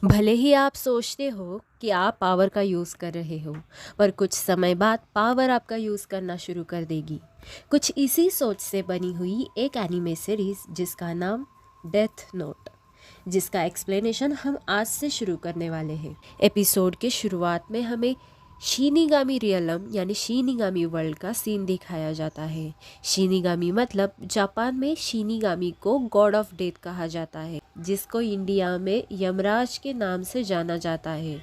भले ही आप सोचते हो कि आप पावर का यूज़ कर रहे हो, पर कुछ समय बाद पावर आपका यूज़ करना शुरू कर देगी। कुछ इसी सोच से बनी हुई एक एनिमे सीरीज़ जिसका नाम डेथ नोट, जिसका एक्सप्लेनेशन हम आज से शुरू करने वाले हैं। एपिसोड के शुरुआत में हमें शिनिगामी रियलम यानी शिनिगामी वर्ल्ड का सीन दिखाया जाता है। शिनिगामी मतलब जापान में शिनिगामी को गॉड ऑफ डेथ कहा जाता है, जिसको इंडिया में यमराज के नाम से जाना जाता है।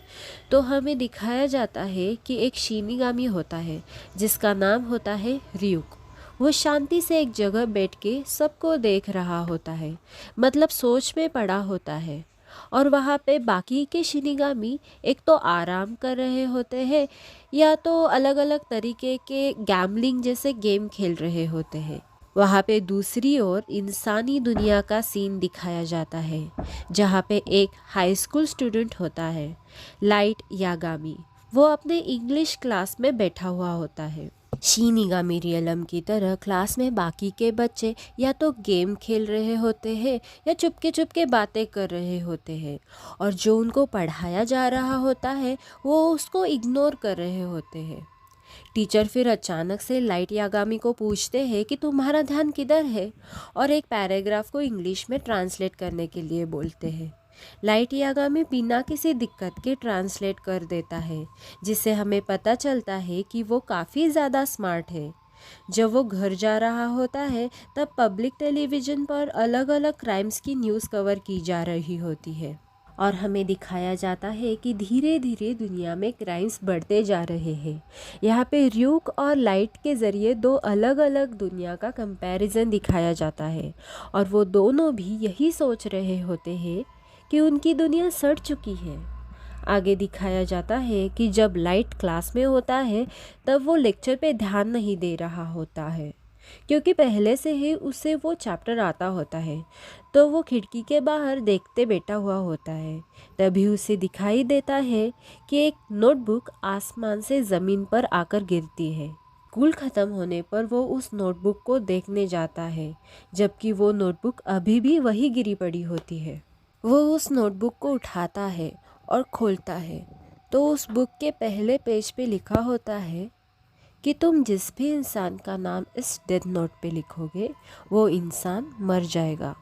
तो हमें दिखाया जाता है कि एक शिनिगामी होता है जिसका नाम होता है ryuk। वो शांति से एक जगह बैठ के सबको देख रहा होता है, मतलब सोच में पड़ा होता है। और वहाँ पे बाकी के शिनिगामी एक तो आराम कर रहे होते हैं या तो अलग अलग तरीके के गैम्बलिंग जैसे गेम खेल रहे होते हैं। वहाँ पे दूसरी ओर इंसानी दुनिया का सीन दिखाया जाता है, जहाँ पे एक हाई स्कूल स्टूडेंट होता है, लाइट यागामी। वो अपने इंग्लिश क्लास में बैठा हुआ होता है। शिनिगामी रियलम की तरह क्लास में बाकी के बच्चे या तो गेम खेल रहे होते हैं या चुपके चुपके बातें कर रहे होते हैं, और जो उनको पढ़ाया जा रहा होता है वो उसको इग्नोर कर रहे होते हैं। टीचर फिर अचानक से लाइट यागामी को पूछते हैं कि तुम्हारा ध्यान किधर है, और एक पैराग्राफ को इंग्लिश में ट्रांसलेट करने के लिए बोलते हैं। लाइट यागामी बिना किसी दिक्कत के ट्रांसलेट कर देता है, जिससे हमें पता चलता है कि वो काफ़ी ज़्यादा स्मार्ट है। जब वो घर जा रहा होता है तब पब्लिक टेलीविज़न पर अलग अलग क्राइम्स की न्यूज़ कवर की जा रही होती है, और हमें दिखाया जाता है कि धीरे धीरे दुनिया में क्राइम्स बढ़ते जा रहे हैं। यहाँ पे र्यूक और लाइट के ज़रिए दो अलग अलग दुनिया का कंपैरिजन दिखाया जाता है, और वो दोनों भी यही सोच रहे होते हैं कि उनकी दुनिया सड़ चुकी है। आगे दिखाया जाता है कि जब लाइट क्लास में होता है तब वो लेक्चर पे ध्यान नहीं दे रहा होता है, क्योंकि पहले से ही उसे वो चैप्टर आता होता है। तो वो खिड़की के बाहर देखते बैठा हुआ होता है। तभी उसे दिखाई देता है कि एक नोटबुक आसमान से ज़मीन पर आकर गिरती है। स्कूल ख़त्म होने पर वो उस नोटबुक को देखने जाता है, जबकि वो नोटबुक अभी भी वही गिरी पड़ी होती है। वो उस नोटबुक को उठाता है और खोलता है, तो उस बुक के पहले पेज पे लिखा होता है कि तुम जिस भी इंसान का नाम इस डेथ नोट पे लिखोगे वो इंसान मर जाएगा।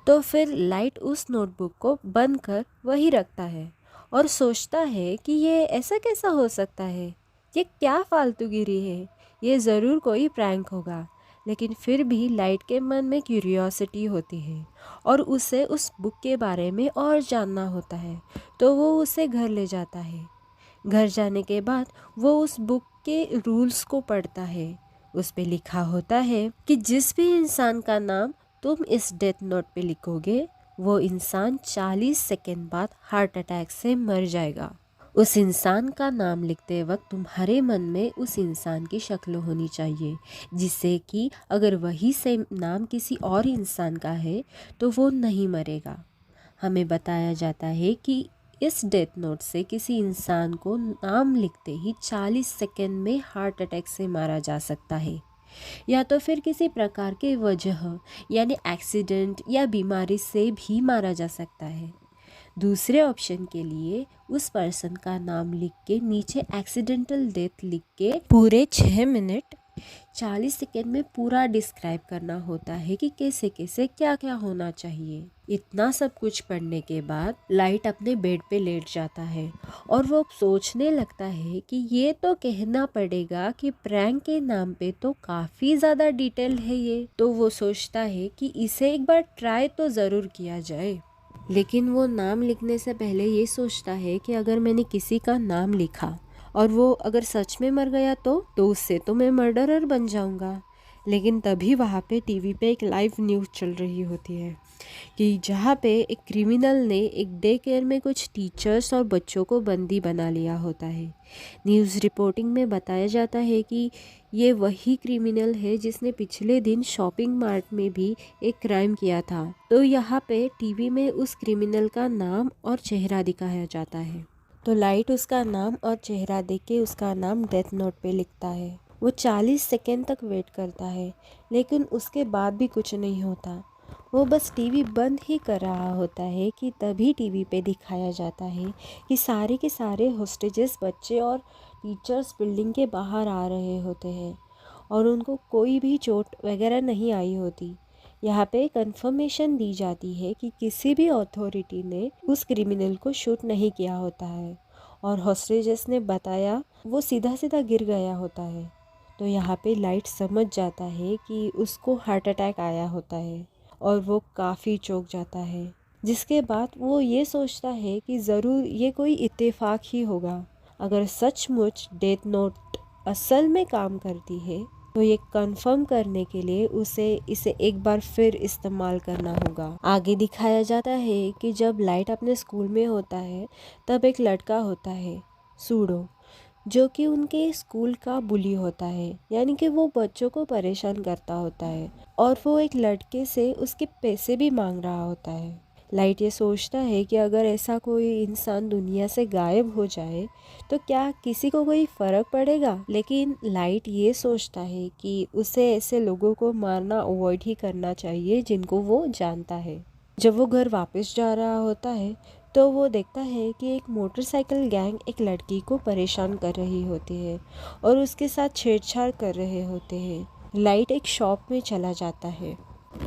तो फिर लाइट उस नोटबुक को बंद कर वही रखता है और सोचता है कि ये ऐसा कैसा हो सकता है, ये क्या फालतूगिरी है, ये ज़रूर कोई प्रैंक होगा। लेकिन फिर भी लाइट के मन में क्यूरियोसिटी होती है और उसे उस बुक के बारे में और जानना होता है, तो वो उसे घर ले जाता है। घर जाने के बाद वो उस बुक के रूल्स को पढ़ता है। उस पे लिखा होता है कि जिस भी इंसान का नाम तुम इस डेथ नोट पे लिखोगे वो इंसान 40 सेकंड बाद हार्ट अटैक से मर जाएगा। उस इंसान का नाम लिखते वक्त तुम्हारे मन में उस इंसान की शक्ल होनी चाहिए, जिससे कि अगर वही सेम नाम किसी और इंसान का है तो वो नहीं मरेगा। हमें बताया जाता है कि इस डेथ नोट से किसी इंसान को नाम लिखते ही 40 सेकंड में हार्ट अटैक से मारा जा सकता है, या तो फिर किसी प्रकार के वजह यानी एक्सीडेंट या बीमारी से भी मारा जा सकता है। दूसरे ऑप्शन के लिए उस पर्सन का नाम लिख के नीचे एक्सीडेंटल डेथ लिख के पूरे 6 मिनट 40 सेकेंड में पूरा डिस्क्राइब करना होता है कि कैसे कैसे क्या क्या होना चाहिए। इतना सब कुछ पढ़ने के बाद लाइट अपने बेड पे लेट जाता है और वो सोचने लगता है कि ये तो कहना पड़ेगा कि प्रैंक के नाम पे तो काफ़ी ज़्यादा डिटेल है ये, तो वो सोचता है कि इसे एक बार ट्राई तो ज़रूर किया जाए। लेकिन वो नाम लिखने से पहले ये सोचता है कि अगर मैंने किसी का नाम लिखा और वो अगर सच में मर गया तो उससे तो मैं मर्डरर बन जाऊंगा। लेकिन तभी वहाँ पे टीवी पे एक लाइव न्यूज़ चल रही होती है कि जहाँ पे एक क्रिमिनल ने एक डे केयर में कुछ टीचर्स और बच्चों को बंदी बना लिया होता है। न्यूज़ रिपोर्टिंग में बताया जाता है कि ये वही क्रिमिनल है जिसने पिछले दिन शॉपिंग मार्ट में भी एक क्राइम किया था। तो यहाँ पे टीवी में उस क्रिमिनल का नाम और चेहरा दिखाया जाता है। तो लाइट उसका नाम और चेहरा देख के उसका नाम डेथ नोट पे लिखता है। वो 40 सेकेंड तक वेट करता है, लेकिन उसके बाद भी कुछ नहीं होता। वो बस टीवी बंद ही कर रहा होता है कि तभी टीवी पे दिखाया जाता है कि सारे के सारे होस्टेजेस बच्चे और टीचर्स बिल्डिंग के बाहर आ रहे होते हैं और उनको कोई भी चोट वगैरह नहीं आई होती। यहाँ पे कंफर्मेशन दी जाती है कि किसी भी अथॉरिटी ने उस क्रिमिनल को शूट नहीं किया होता है और हॉस्टेजेस ने बताया वो सीधा सीधा गिर गया होता है। तो यहाँ पे लाइट समझ जाता है कि उसको हार्ट अटैक आया होता है और वो काफ़ी चौंक जाता है, जिसके बाद वो ये सोचता है कि ज़रूर ये कोई इत्तेफाक ही होगा। अगर सचमुच डेथ नोट असल में काम करती है तो ये कंफर्म करने के लिए उसे इसे एक बार फिर इस्तेमाल करना होगा। आगे दिखाया जाता है कि जब लाइट अपने स्कूल में होता है तब एक लड़का होता है सूडो, जो कि उनके स्कूल का बुली होता है, यानी कि वो बच्चों को परेशान करता होता है और वो एक लड़के से उसके पैसे भी मांग रहा होता है। लाइट ये सोचता है कि अगर ऐसा कोई इंसान दुनिया से गायब हो जाए तो क्या किसी को कोई फ़र्क पड़ेगा, लेकिन लाइट ये सोचता है कि उसे ऐसे लोगों को मारना अवॉइड ही करना चाहिए जिनको वो जानता है। जब वो घर वापस जा रहा होता है तो वो देखता है कि एक मोटरसाइकिल गैंग एक लड़की को परेशान कर रही होती है और उसके साथ छेड़छाड़ कर रहे होते हैं। लाइट एक शॉप में चला जाता है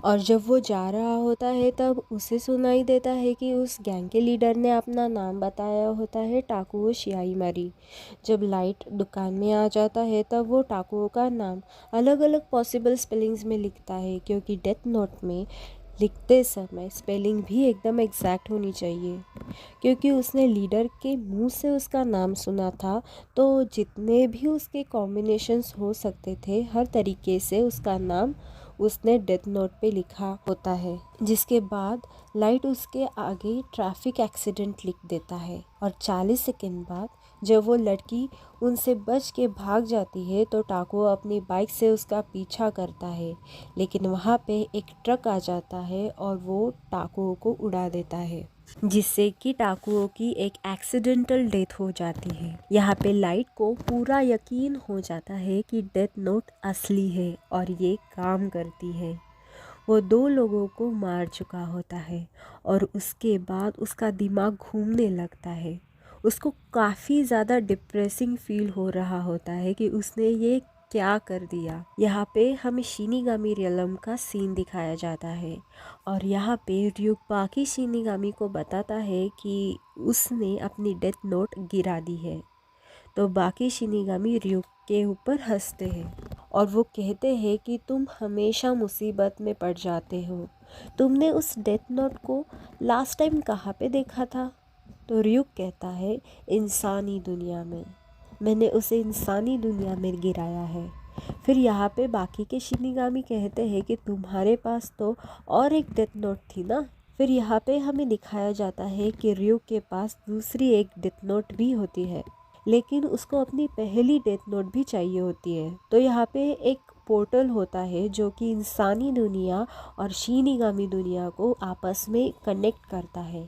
और जब वो जा रहा होता है तब उसे सुनाई देता है कि उस गैंग के लीडर ने अपना नाम बताया होता है टाकुओ शियाईमारी। जब लाइट दुकान में आ जाता है तब वो टाकुओ का नाम अलग अलग पॉसिबल स्पेलिंग्स में लिखता है, क्योंकि डेथ नोट में लिखते समय स्पेलिंग भी एकदम एग्जैक्ट होनी चाहिए। क्योंकि उसने लीडर के मुंह से उसका नाम सुना था तो जितने भी उसके कॉम्बिनेशंस हो सकते थे हर तरीके से उसका नाम उसने डेथ नोट पे लिखा होता है। जिसके बाद लाइट उसके आगे ट्रैफिक एक्सीडेंट लिख देता है और 40 सेकंड बाद जब वो लड़की उनसे बच के भाग जाती है तो टाकुओ अपनी बाइक से उसका पीछा करता है, लेकिन वहाँ पे एक ट्रक आ जाता है और वो टाकुओ को उड़ा देता है, जिससे कि टाकुओ की एक एक्सीडेंटल डेथ हो जाती है। यहाँ पे लाइट को पूरा यकीन हो जाता है कि डेथ नोट असली है और ये काम करती है। वो 2 लोगों को मार चुका होता है और उसके बाद उसका दिमाग घूमने लगता है। उसको काफ़ी ज़्यादा डिप्रेसिंग फील हो रहा होता है कि उसने ये क्या कर दिया। यहाँ पे हमें शिनिगामी रियलम का सीन दिखाया जाता है और यहाँ पे ryuk बाकी शिनिगामी को बताता है कि उसने अपनी डेथ नोट गिरा दी है। तो बाकी शिनिगामी ryuk के ऊपर हंसते हैं और वो कहते हैं कि तुम हमेशा मुसीबत में पड़ जाते हो, तुमने उस डेथ नोट को लास्ट टाइम कहाँ पे देखा था? तो ryuk कहता है इंसानी दुनिया में, मैंने उसे इंसानी दुनिया में गिराया है। फिर यहाँ पे बाकी के शिनिगामी कहते हैं कि तुम्हारे पास तो और एक डेथ नोट थी ना। फिर यहाँ पे हमें दिखाया जाता है कि ryuk के पास दूसरी एक डेथ नोट भी होती है, लेकिन उसको अपनी पहली डेथ नोट भी चाहिए होती है। तो यहाँ पे एक पोर्टल होता है जो कि इंसानी दुनिया और शिनिगामी दुनिया को आपस में कनेक्ट करता है।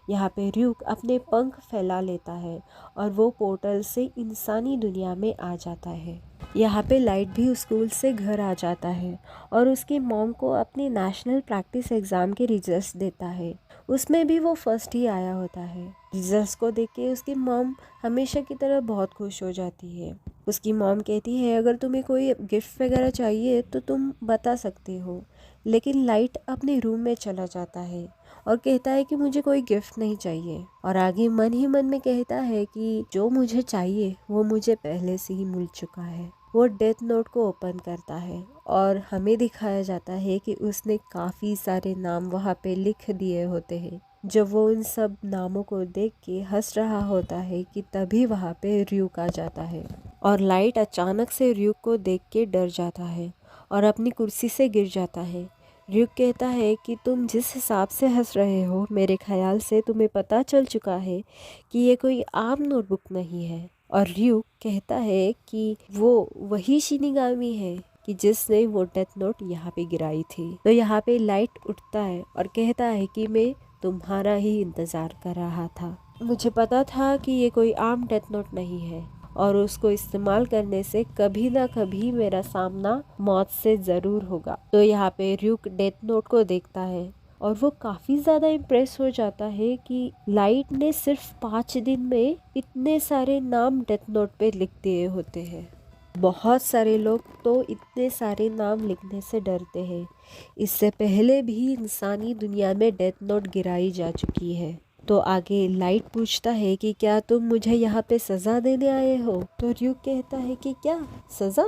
यहाँ पे ryuk अपने पंख फैला लेता है और वो पोर्टल से इंसानी दुनिया में आ जाता है। यहाँ पे लाइट भी स्कूल से घर आ जाता है और उसकी मॉम को अपनी नेशनल प्रैक्टिस एग्ज़ाम के रिजल्ट्स देता है। उसमें भी वो फर्स्ट ही आया होता है। रिजल्ट्स को देख के उसकी मॉम हमेशा की तरह बहुत खुश हो जाती है। उसकी मॉम कहती है अगर तुम्हें कोई गिफ्ट वगैरह चाहिए तो तुम बता सकते हो, लेकिन लाइट अपने रूम में चला जाता है और कहता है कि मुझे कोई गिफ्ट नहीं चाहिए और आगे मन ही मन में कहता है कि जो मुझे चाहिए वो मुझे पहले से ही मिल चुका है। वो डेथ नोट को ओपन करता है और हमें दिखाया जाता है कि उसने काफ़ी सारे नाम वहाँ पे लिख दिए होते हैं। जब वो उन सब नामों को देख के हंस रहा होता है कि तभी वहाँ पे ryuk आ जाता है और लाइट अचानक से ryuk को देख के डर जाता है और अपनी कुर्सी से गिर जाता है। ryuk कहता है कि तुम जिस हिसाब से हंस रहे हो मेरे ख्याल से तुम्हें पता चल चुका है कि ये कोई आम नोटबुक नहीं है। और ryuk कहता है कि वो वही शिनिगामी है कि जिसने वो डेथ नोट यहाँ पे गिराई थी। तो यहाँ पे लाइट उठता है और कहता है कि मैं तुम्हारा ही इंतज़ार कर रहा था, मुझे पता था कि ये कोई आम डेथ नोट नहीं है और उसको इस्तेमाल करने से कभी ना कभी मेरा सामना मौत से ज़रूर होगा। तो यहाँ पे र्यूक डेथ नोट को देखता है और वो काफ़ी ज़्यादा इम्प्रेस हो जाता है कि लाइट ने सिर्फ 5 दिन में इतने सारे नाम डेथ नोट पे लिख दिए होते हैं। बहुत सारे लोग तो इतने सारे नाम लिखने से डरते हैं। इससे पहले भी इंसानी दुनिया में डेथ नोट गिराई जा चुकी है। तो आगे लाइट पूछता है कि क्या तुम मुझे यहाँ पे सज़ा देने आए हो? तो र्यूक कहता है कि क्या सज़ा?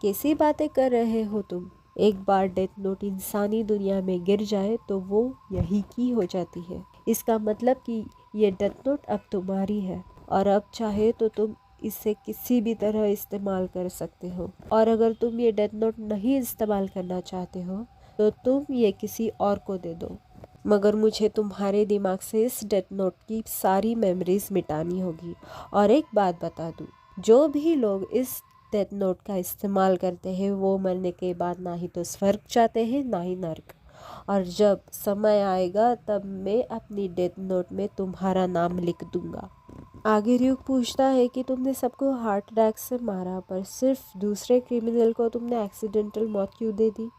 कैसी बातें कर रहे हो तुम? एक बार डेथ नोट इंसानी दुनिया में गिर जाए तो वो यही की हो जाती है। इसका मतलब कि ये डेथ नोट अब तुम्हारी है और अब चाहे तो तुम इसे किसी भी तरह इस्तेमाल कर सकते हो। और अगर तुम ये डेथ नोट नहीं इस्तेमाल करना चाहते हो तो तुम ये किसी और को दे दो, मगर मुझे तुम्हारे दिमाग से इस डेथ नोट की सारी मेमोरीज मिटानी होगी। और एक बात बता दूँ, जो भी लोग इस डेथ नोट का इस्तेमाल करते हैं वो मरने के बाद ना ही तो स्वर्ग जाते हैं ना ही नर्क। और जब समय आएगा तब मैं अपनी डेथ नोट में तुम्हारा नाम लिख दूंगा। आगे र्यूक पूछता है कि तुमने सबको हार्ट अटैक से मारा पर सिर्फ दूसरे क्रिमिनल को तुमने एक्सीडेंटल मौत क्यों दे दी?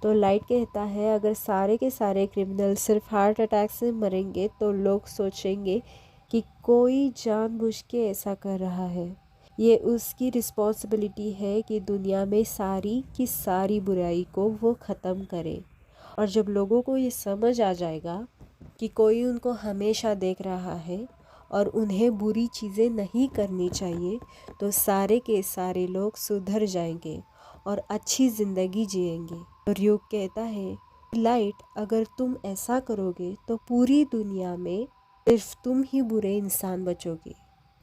तो लाइट कहता है अगर सारे के सारे क्रिमिनल सिर्फ हार्ट अटैक से मरेंगे तो लोग सोचेंगे कि कोई जानबूझ के ऐसा कर रहा है। ये उसकी रिस्पॉन्सिबिलिटी है कि दुनिया में सारी की सारी बुराई को वो ख़त्म करे। और जब लोगों को ये समझ आ जाएगा कि कोई उनको हमेशा देख रहा है और उन्हें बुरी चीज़ें नहीं करनी चाहिए, तो सारे के सारे लोग सुधर जाएंगे और अच्छी ज़िंदगी जिएंगे। और र्यूक कहता है लाइट, अगर तुम ऐसा करोगे तो पूरी दुनिया में सिर्फ तुम ही बुरे इंसान बचोगे।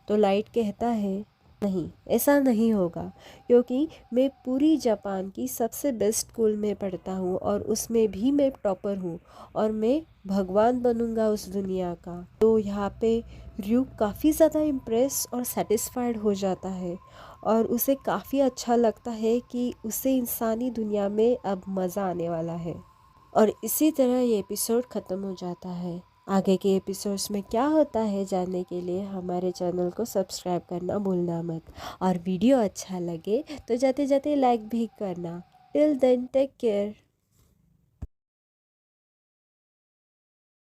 तो लाइट कहता है नहीं, ऐसा नहीं होगा, क्योंकि मैं पूरी जापान की सबसे बेस्ट स्कूल में पढ़ता हूँ और उसमें भी मैं टॉपर हूँ और मैं भगवान बनूंगा उस दुनिया का। तो यहाँ पे र्यूक काफ़ी ज़्यादा इम्प्रेस और सेटिस्फाइड हो जाता है और उसे काफ़ी अच्छा लगता है कि उसे इंसानी दुनिया में अब मज़ा आने वाला है। और इसी तरह ये एपिसोड ख़त्म हो जाता है। आगे के एपिसोड्स में क्या होता है जानने के लिए हमारे चैनल को सब्सक्राइब करना भूलना मत। और वीडियो अच्छा लगे तो जाते जाते लाइक भी करना। Till then take care.